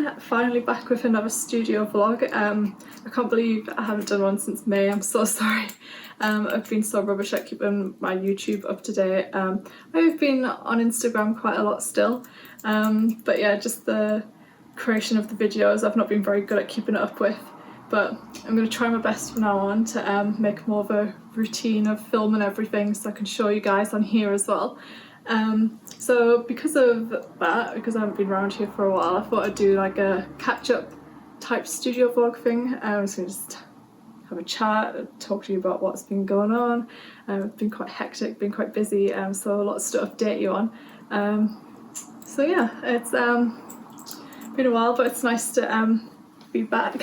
everyone, finally back with another studio vlog. I can't believe I haven't done one since May, I'm so sorry. I've been so rubbish at keeping my YouTube up to date. I've been on Instagram quite a lot still, but yeah, just the creation of the videos I've not been very good at keeping it up with, but I'm going to try my best from now on to make more of a routine of filming everything so I can show you guys on here as well. So because of that, because I haven't been around here for a while, I thought I'd do like a catch-up type studio vlog thing. So just have a chat, talk to you about what's been going on. It's been quite hectic, been quite busy, so a lot of stuff to update you on. So yeah, it's been a while, but it's nice to be back.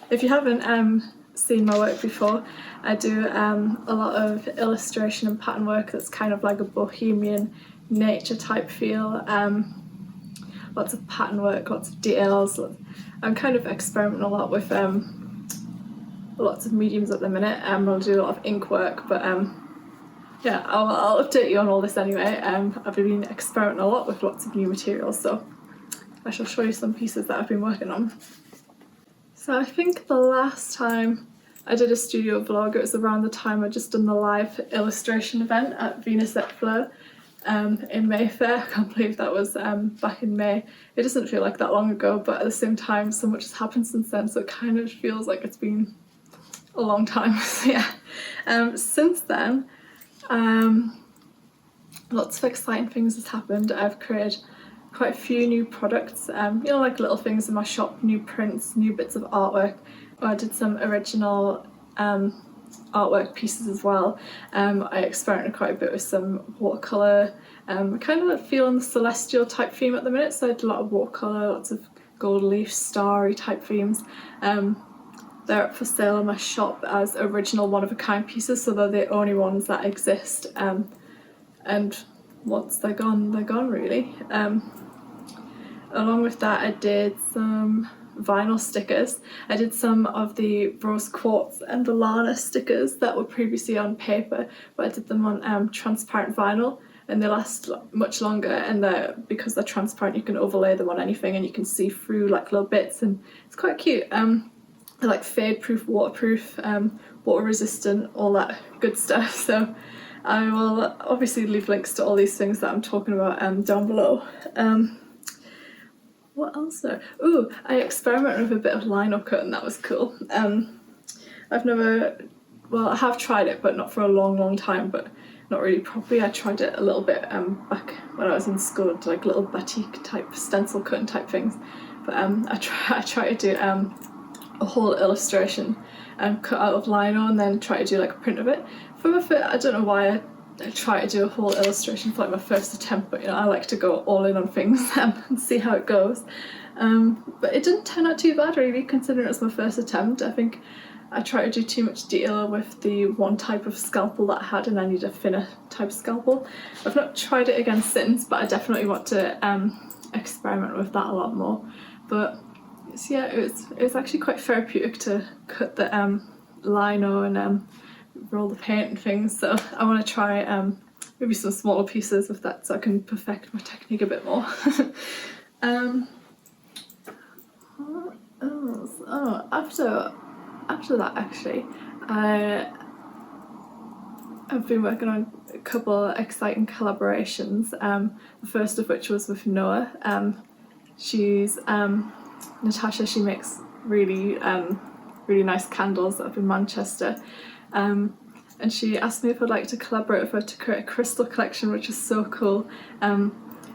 If you haven't seen my work before, I do a lot of illustration and pattern work that's kind of like a bohemian nature type feel. Lots of pattern work, lots of details. I'm kind of experimenting a lot with lots of mediums at the minute. I'll do a lot of ink work, but yeah, I'll update you on all this anyway. I've been experimenting a lot with lots of new materials, so I shall show you some pieces that I've been working on. So I think the last time I did a studio vlog, it was around the time I'd just done the live illustration event at Venus et Fleur in Mayfair. I can't believe that was back in May. It doesn't feel like that long ago, but at the same time so much has happened since then, so it kind of feels like it's been a long time. So yeah, since then lots of exciting things has happened. I've created quite a few new products, you know, like little things in my shop, new prints, new bits of artwork. I did some original artwork pieces as well. I experimented quite a bit with some watercolour, kind of feeling the celestial type theme at the minute, so I did a lot of watercolour, lots of gold leaf, starry type themes. They're up for sale in my shop as original one-of-a-kind pieces, so they're the only ones that exist, and once they're gone really. Along with that, I did some vinyl stickers. I did some of the rose quartz and the Lana stickers that were previously on paper, but I did them on transparent vinyl, and they last much longer, and because they're transparent you can overlay them on anything and you can see through like little bits, and it's quite cute. They're like fade proof, waterproof, water resistant, all that good stuff. So I will obviously leave links to all these things that I'm talking about down below. What else there? Ooh, I experimented with a bit of lino cut, and that was cool. I've never, well, I have tried it, but not for a long time, but not really properly. I tried it a little bit back when I was in school, like little batik type stencil cutting type things. But I try to do a whole illustration cut out of lino and then try to do like a print of it. For my first, I don't know why I try to do a whole illustration for like my first attempt, but you know, I like to go all in on things and see how it goes. But it didn't turn out too bad really, considering it was my first attempt. I think I tried to do too much detail with the one type of scalpel that I had, and I need a thinner type scalpel. I've not tried it again since, but I definitely want to experiment with that a lot more. But yeah, it was actually quite therapeutic to cut the lino and roll the paint and things, so I want to try maybe some smaller pieces with that so I can perfect my technique a bit more. What else? Oh, after that actually, I've been working on a couple exciting collaborations, the first of which was with Noah. She's Natasha, she makes really nice candles up in Manchester. And she asked me if I'd like to collaborate with her to create a crystal collection, which is so cool. I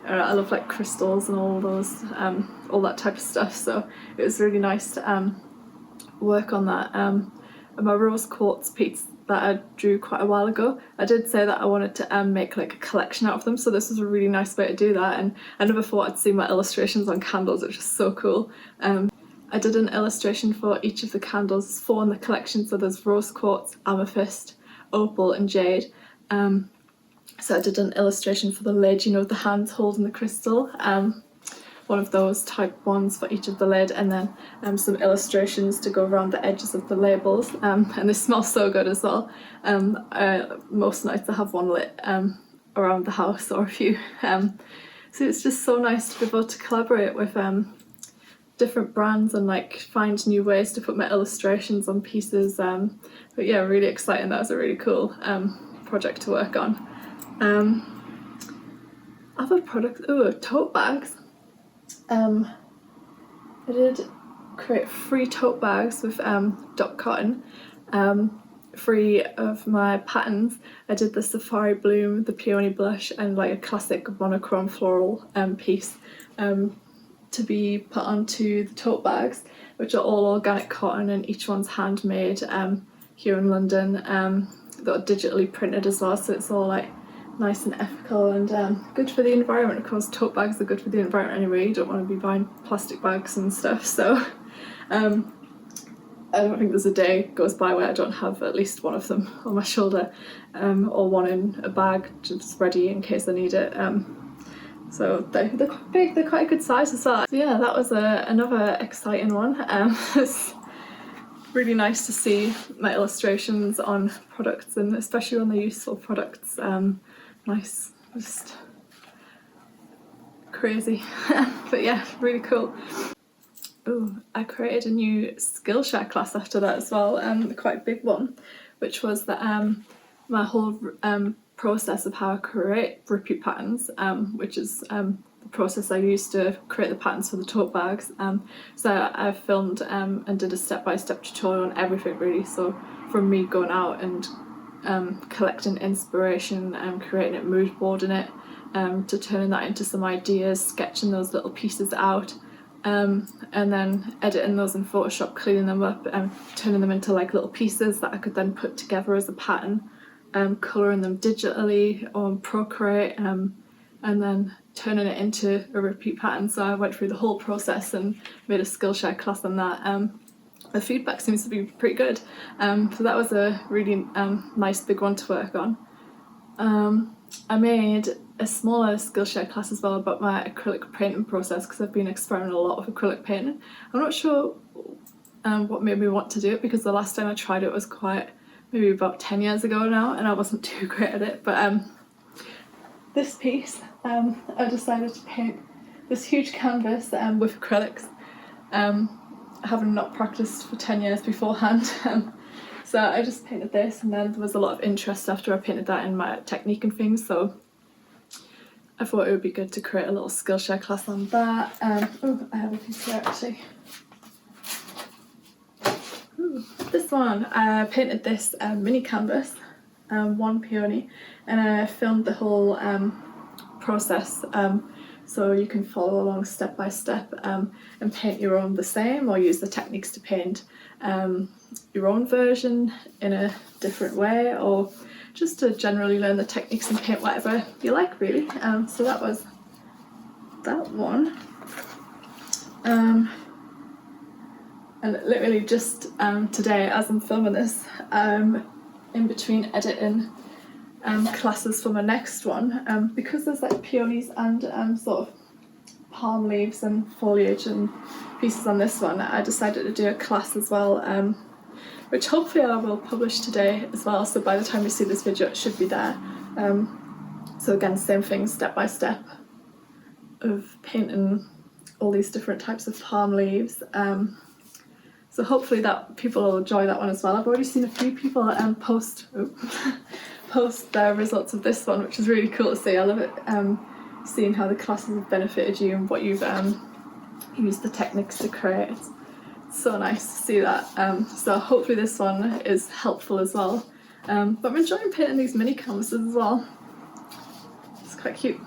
love like crystals and all those, all that type of stuff, so it was really nice to work on that. And my rose quartz piece that I drew quite a while ago, I did say that I wanted to make like a collection out of them, so this was a really nice way to do that, and I never thought I'd see my illustrations on candles, which is so cool. I did an illustration for each of the candles, 4 in the collection, so there's rose quartz, amethyst, opal and jade. So I did an illustration for the lid, you know, the hands holding the crystal, one of those type ones for each of the lid, and then some illustrations to go around the edges of the labels, and they smell so good as well. Most nights I have one lit around the house, or a few. So it's just so nice to be able to collaborate with different brands and like find new ways to put my illustrations on pieces. But yeah, really exciting. That was a really cool project to work on. Other products, tote bags. I did create 3 tote bags with dot cotton, free of my patterns. I did the Safari Bloom, the Peony Blush, and like a classic monochrome floral piece to be put onto the tote bags, which are all organic cotton and each one's handmade here in London. They're digitally printed as well, so it's all like nice and ethical and good for the environment. Of course, tote bags are good for the environment anyway. You don't want to be buying plastic bags and stuff, so I don't think there's a day goes by where I don't have at least one of them on my shoulder, or one in a bag just ready in case I need it. So they're quite big, they're quite a good size as well. So yeah, that was another exciting one. It's really nice to see my illustrations on products, and especially on the useful products. Nice, just crazy. But yeah, really cool. Ooh, I created a new Skillshare class after that as well, quite a big one, which was that my whole process of how I create repeat patterns, which is the process I used to create the patterns for the tote bags. So I filmed and did a step-by-step tutorial on everything really. So from me going out and collecting inspiration and creating it, mood boarding it, to turning that into some ideas, sketching those little pieces out, and then editing those in Photoshop, cleaning them up and turning them into like little pieces that I could then put together as a pattern, colouring them digitally on Procreate, and then turning it into a repeat pattern. So I went through the whole process and made a Skillshare class on that. The feedback seems to be pretty good, so that was a really nice big one to work on. I made a smaller Skillshare class as well about my acrylic painting process, because I've been experimenting a lot with acrylic painting. I'm not sure what made me want to do it, because the last time I tried it was maybe about 10 years ago now, and I wasn't too great at it. But this piece, I decided to paint this huge canvas with acrylics, having not practiced for 10 years beforehand. So I just painted this, and then there was a lot of interest after I painted that in my technique and things, so I thought it would be good to create a little Skillshare class on that. Oh, I have a piece here actually. Ooh, this one, I painted this mini canvas, one peony, and I filmed the whole process, so you can follow along step by step and paint your own the same, or use the techniques to paint your own version in a different way, or just to generally learn the techniques and paint whatever you like really. So that was that one. And literally just today, as I'm filming this, in between editing classes for my next one, because there's like peonies and sort of palm leaves and foliage and pieces on this one, I decided to do a class as well, which hopefully I will publish today as well, so by the time you see this video it should be there. So again, same thing, step by step of painting all these different types of palm leaves. So hopefully that people will enjoy that one as well. I've already seen a few people post their results of this one, which is really cool to see. I love it, seeing how the classes have benefited you and what you've used the techniques to create. It's so nice to see that. So hopefully this one is helpful as well. But I'm enjoying painting these mini canvases as well. It's quite cute.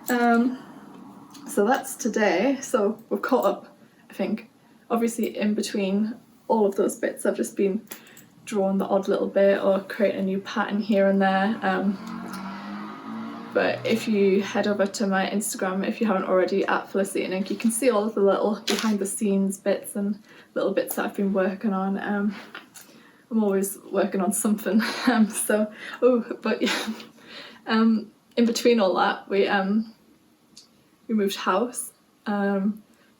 So that's today. So we've caught up, I think. Obviously in between all of those bits I've just been drawing the odd little bit or creating a new pattern here and there. But if you head over to my Instagram, if you haven't already, at Felicity and Ink, you can see all of the little behind the scenes bits and little bits that I've been working on. I'm always working on something. But yeah, in between all that, we moved house.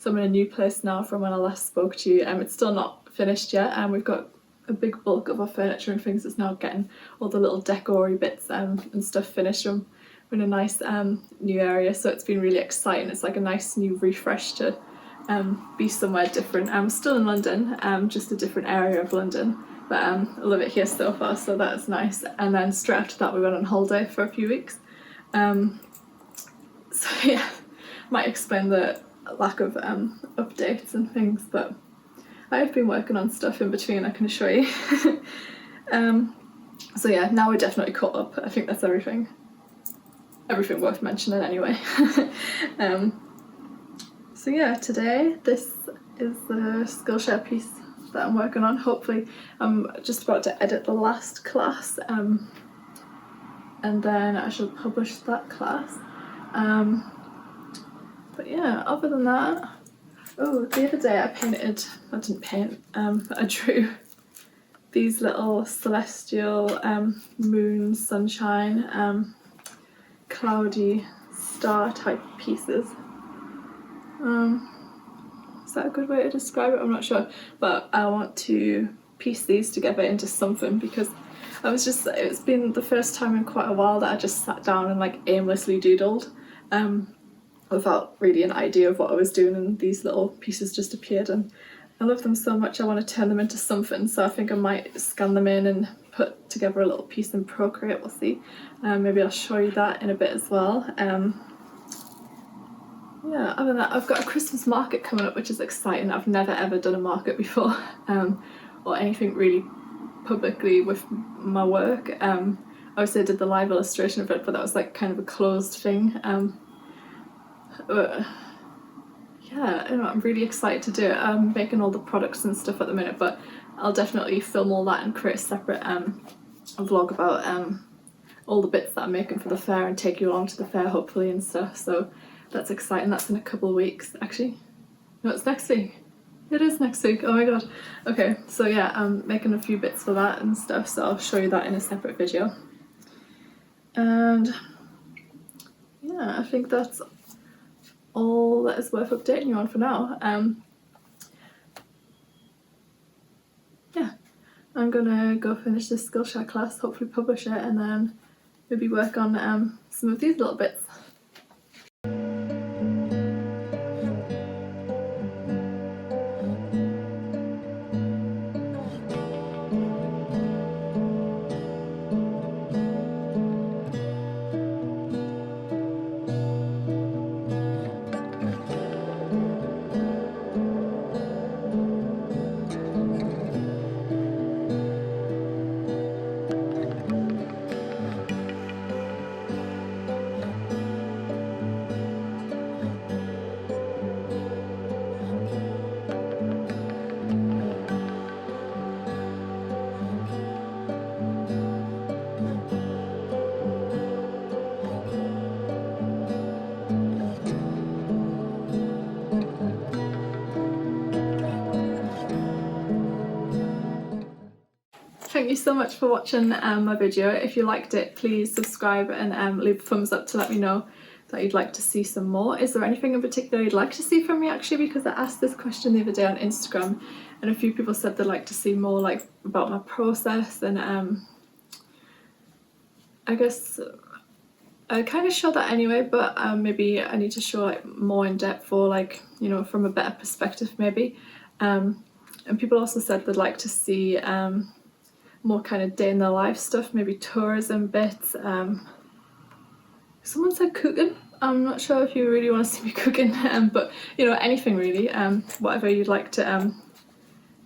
So I'm in a new place now from when I last spoke to you. It's still not finished yet, and we've got a big bulk of our furniture and things that's now getting all the little decory bits and stuff finished. I'm we're in a nice new area, so it's been really exciting. It's like a nice new refresh to be somewhere different. I'm still in London, just a different area of London, but I love it here so far, so that's nice. And then straight after that we went on holiday for a few weeks. So yeah, might explain the lack of updates and things, but I've been working on stuff in between, I can assure you. So yeah, now we're definitely caught up. I think that's everything worth mentioning anyway. So yeah, today this is the Skillshare piece that I'm working on. Hopefully I'm just about to edit the last class, and then I shall publish that class. But yeah, other than that, oh, the other day I drew these little celestial moon, sunshine, cloudy star type pieces. Is that a good way to describe it? I'm not sure, but I want to piece these together into something, because it's been the first time in quite a while that I just sat down and like aimlessly doodled, without really an idea of what I was doing, and these little pieces just appeared, and I love them so much I want to turn them into something, so I think I might scan them in and put together a little piece in Procreate, we'll see. Maybe I'll show you that in a bit as well. Yeah, other than that, I've got a Christmas market coming up, which is exciting. I've never ever done a market before, or anything really publicly with my work. Obviously I did the live illustration of it, but that was like kind of a closed thing. Yeah, I don't know, I'm really excited to do it. I'm making all the products and stuff at the minute, but I'll definitely film all that and create a separate vlog about all the bits that I'm making for the fair and take you along to the fair hopefully and stuff. So that's exciting. That's in a couple of weeks actually. No, it's next week. It is next week. Oh my god. Okay, so yeah, I'm making a few bits for that and stuff, so I'll show you that in a separate video. And yeah, I think that's all that is worth updating you on for now. Yeah, I'm gonna go finish this Skillshare class, hopefully publish it, and then maybe work on some of these little bits. Thank you so much for watching my video. If you liked it, please subscribe and leave a thumbs up to let me know that you'd like to see some more. Is there anything in particular you'd like to see from me actually? Because I asked this question the other day on Instagram and a few people said they'd like to see more like about my process, and I guess I kind of show that anyway, but maybe I need to show like more in depth, or like, you know, from a better perspective maybe. And people also said they'd like to see more kind of day in their life stuff, maybe tourism bits. Someone said cooking. I'm not sure if you really want to see me cooking, but you know, anything really, whatever you'd like to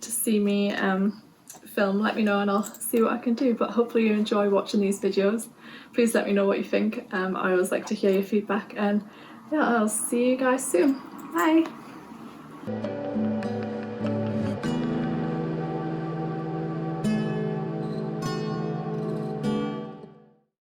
see me film, let me know and I'll see what I can do. But hopefully you enjoy watching these videos. Please let me know what you think. I always like to hear your feedback, and yeah, I'll see you guys soon. Bye.